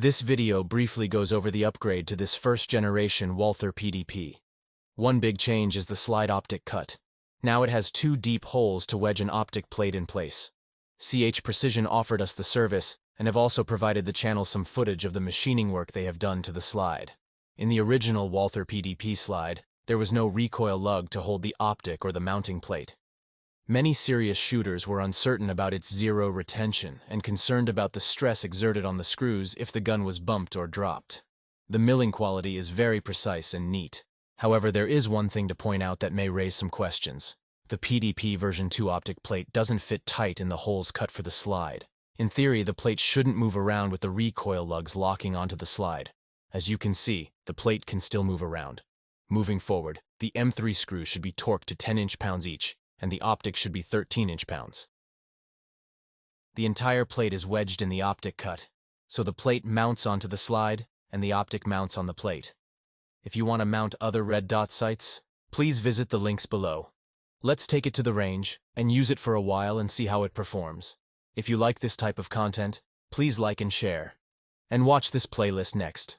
This video briefly goes over the upgrade to this first-generation Walther PDP. One big change is the slide optic cut. Now it has two deep holes to wedge an optic plate in place. CH Precision offered us the service and have also provided the channel some footage of the machining work they have done to the slide. In the original Walther PDP slide, there was no recoil lug to hold the optic or the mounting plate. Many serious shooters were uncertain about its zero retention and concerned about the stress exerted on the screws if the gun was bumped or dropped. The milling quality is very precise and neat. However, there is one thing to point out that may raise some questions. The PDP version 2 optic plate doesn't fit tight in the holes cut for the slide. In theory, the plate shouldn't move around with the recoil lugs locking onto the slide. As you can see, the plate can still move around. Moving forward, the M3 screws should be torqued to 10 inch-pounds each, and the optic should be 13 inch-pounds. The entire plate is wedged in the optic cut, so the plate mounts onto the slide and the optic mounts on the plate. If you want to mount other red dot sights, please visit the links below. Let's take it to the range and use it for a while and see how it performs. If you like this type of content, please like and share. And watch this playlist next.